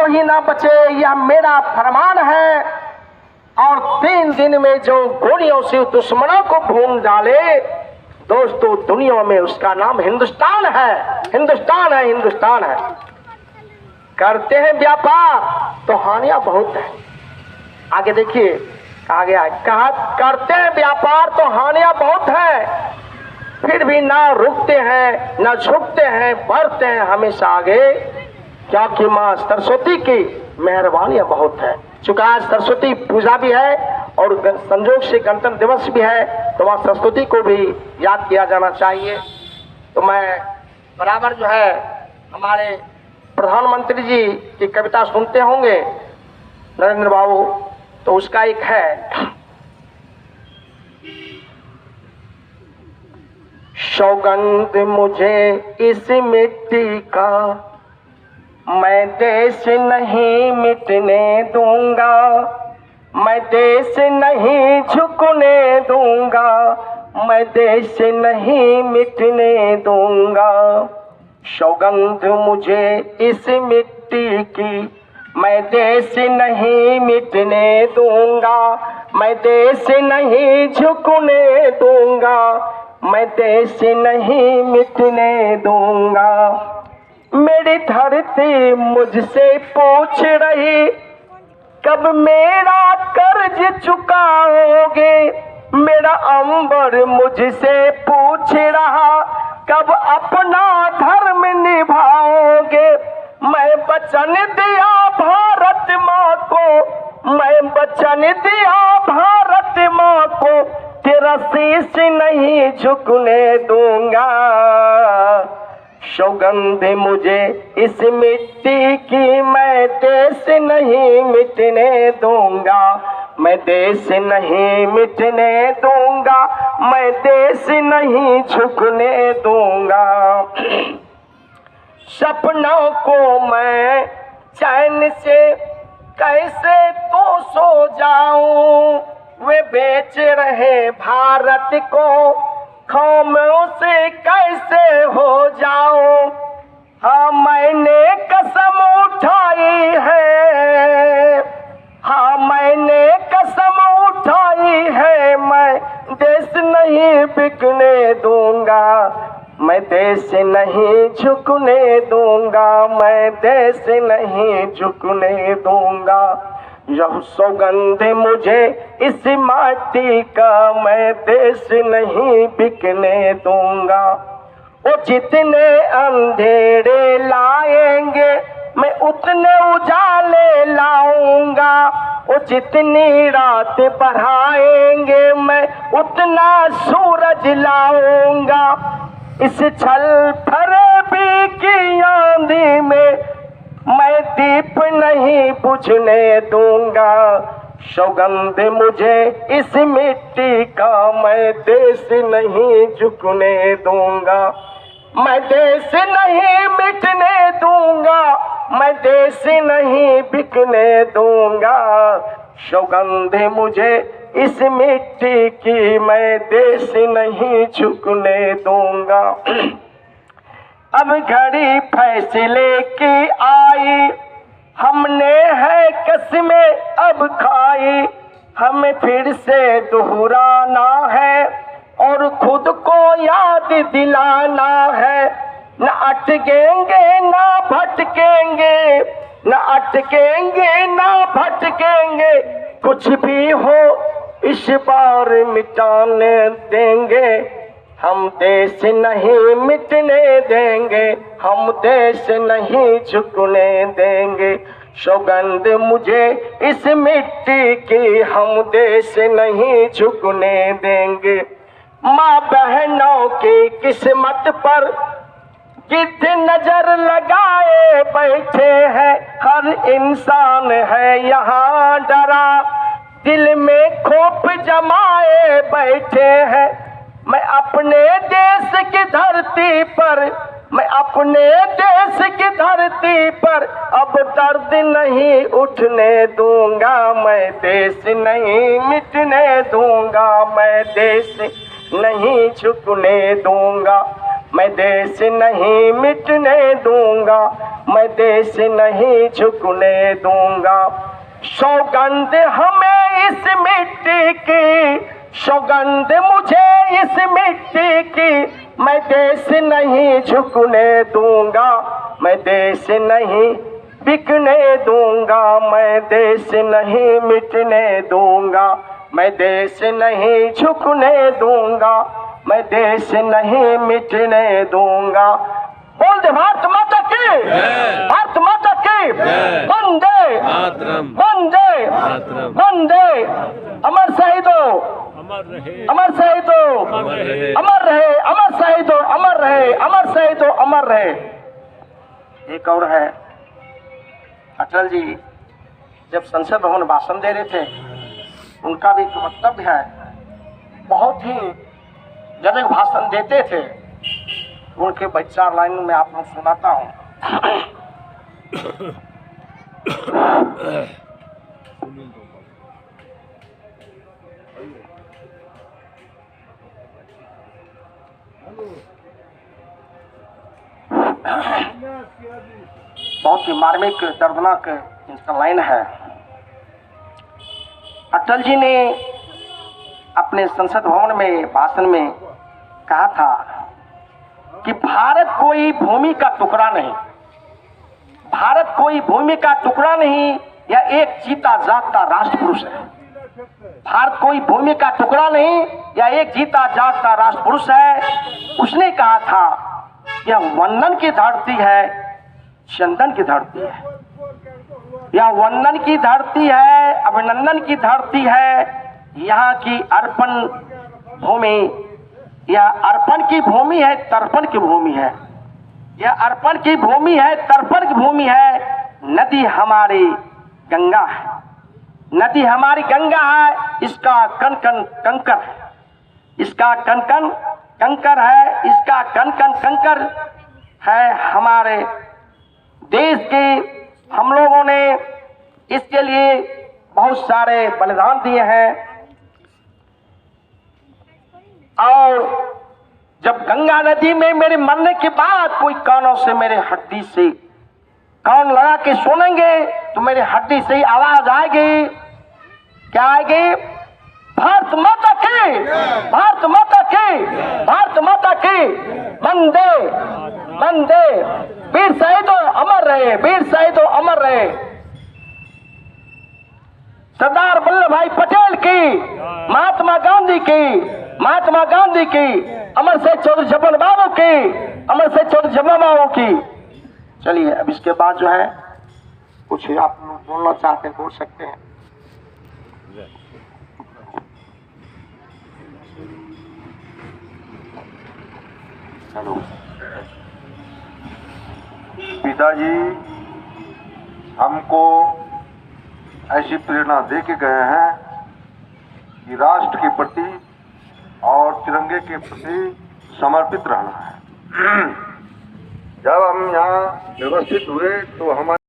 द्रोही ना बचे, यह मेरा फरमान है। और 3 दिन में जो गोलियों से दुश्मनों को भून डाले, दोस्तों दुनिया में उसका नाम हिंदुस्तान है, हिंदुस्तान है, हिंदुस्तान है। करते हैं व्यापार तो हानियां बहुत है। आगे देखिए कहा गया है, करते हैं व्यापार तो हानियां बहुत है, फिर भी ना रुकते हैं, ना झुकते हैं, बढ़ते हैं हमेशा आगे, क्योंकि माँ सरस्वती की मेहरबानियां बहुत है। चूंकि आज सरस्वती पूजा भी है और संयोग से गणतंत्र दिवस भी है, तो माँ सरस्वती को भी याद किया जाना चाहिए। तो मैं बराबर जो है हमारे प्रधानमंत्री जी की कविता सुनते होंगे नरेंद्र बाबू, तो उसका एक है, सौगंध मुझे इस मिट्टी का, मैं देश नहीं मिटने दूंगा, मैं देश नहीं झुकने दूंगा, मैं देश नहीं मिटने दूंगा। सौगंध मुझे इस मिट्टी की, मैं देश नहीं मिटने दूंगा, मैं देश नहीं झुकने दूंगा, मैं देश नहीं मिटने दूंगा। मेरी धरती मुझसे पूछ रही, कब मेरा कर्ज चुकाओगे, मेरा अंबर मुझसे पूछ रहा, कब अपना धर्म निभाओगे। मैं वचन दिया भारत माँ को, मैं वचन दिया भारत माँ को, तेरा शीश नहीं झुकने दूंगा। सौगंध मुझे इस मिट्टी की, मैं देश नहीं मिटने दूंगा, मैं देश नहीं मिटने दूंगा, मैं देश नहीं झुकने दूंगा। सपनों को मैं चैन से कैसे तो सो जाऊं, वे बेच रहे भारत को, खामोश कैसे हो जाऊं। हाँ मैंने कसम उठाई है, हाँ मैंने कसम उठाई है, मैं देश नहीं बिकने दूंगा, मैं देश नहीं झुकने दूंगा, मैं देश नहीं झुकने दूंगा। यह सौगंध मुझे इस माटी का, मैं देश नहीं बिकने दूंगा। वो जितने अंधेरे लाएंगे, मैं उतने उजाले लाऊंगा, वो जितनी रात बढ़ाएंगे, मैं उतना सूरज लाऊंगा। इस छल फरेबी की आंधी में मैं दीप नहीं बुझने दूंगा। सौगंध मुझे इस मिट्टी का, मैं देश नहीं झुकने दूंगा, मैं देश नहीं मिटने दूंगा, मैं देश नहीं बिकने दूंगा। सौगंध मुझे इस मिट्टी की, मैं देश नहीं झुकने दूंगा। अब घड़ी फैसले की आई, हमने है कसमें अब खाई, हमें फिर से दोहराना है और खुद को याद दिलाना है। न अटकेंगे न भटकेंगे, न अटकेंगे न भटकेंगे, कुछ भी हो इस बार मिटाने देंगे। हम देश नहीं मिटने देंगे, हम देश नहीं झुकने देंगे। सौगंध मुझे इस मिट्टी की, हम देश नहीं झुकने देंगे। माँ बहनों की किस्मत पर गिद्ध नजर लगाए बैठे हैं, हर इंसान है यहाँ डरा, दिल में खौफ जमाए बैठे हैं। मैं अपने देश की धरती पर, मैं अपने देश की धरती पर अब दर्द नहीं उठने दूंगा, मैं देश नहीं मिटने दूंगा, मैं देश नहीं झुकने दूंगा। मैं देश नहीं मिटने दूंगा, मैं देश नहीं झुकने दूंगा। सौगंध हमें इस मिट्टी की, सौगंध मुझे इस मिट्टी की, मैं देश नहीं झुकने दूंगा, मैं देश नहीं बिकने दूंगा, मैं देश नहीं मिटने दूंगा, मैं देश नहीं झुकने दूंगा, मैं देश नहीं मिटने दूंगा। बोल दे भारत माता की, भारत माता की, वंदे वंदे वंदे। अमर शहीदों, अमर शहीदों, अमर रहे, अमर शहीदों अमर रहे, अमर शहीदों अमर रहे। एक और है, अटल जी जब संसद भवन भाषण दे रहे थे, उनका भी एक वक्तव्य है, बहुत ही जब एक भाषण देते थे, उनके 4 लाइनों में आप लोग सुनाता हूँ। बहुत ही मार्मिक दर्दनाक इनका लाइन है। अटल जी ने अपने संसद भवन में भाषण में कहा था कि भारत कोई भूमि का टुकड़ा नहीं, भारत कोई भूमि का टुकड़ा नहीं, यह एक जीता जागता राष्ट्र पुरुष है। भारत कोई भूमि का टुकड़ा नहीं, यह एक जीता जागता राष्ट्र पुरुष है। उसने कहा था यह वंदन की धरती है, चंदन की धरती है, यह वंदन की धरती है, अभिनंदन की धरती है। यहाँ की अर्पण भूमि, यह अर्पण की भूमि है, तर्पण की भूमि है, यह अर्पण की भूमि है, तर्पण की भूमि है। नदी हमारी गंगा है, नदी हमारी गंगा है, इसका कण कण कंकर है, इसका कण कण कंकर है, इसका कण कण कंकर है हमारे देश के। हम लोगों ने इसके लिए बहुत सारे बलिदान दिए हैं। और जब गंगा नदी में मेरे मरने के बाद कोई कानों से मेरे हड्डी से कान लगा के सुनेंगे तो मेरी हड्डी से ही आवाज आएगी, क्या आएगी? भारत माता की, भारत माता की, भारत माता की, वंदे वंदे। वीर शहीदों अमर रहे, वीर शहीदों अमर रहे। सरदार वल्लभ भाई पटेल की, महात्मा गांधी की, महात्मा गांधी की, अमर शहीद चौधरी जब्बार बाबू की, अमर शहीद चौधरी जब्बार बाबू की। चलिए अब इसके बाद जो है कुछ आप लोग बोलना चाहते हैं बोल सकते हैं। हेलो। पिताजी हमको ऐसी प्रेरणा दे के गए हैं कि राष्ट्र के प्रति और तिरंगे के प्रति समर्पित रहना है। जब हम यहाँ व्यवस्थित हुए तो हमारे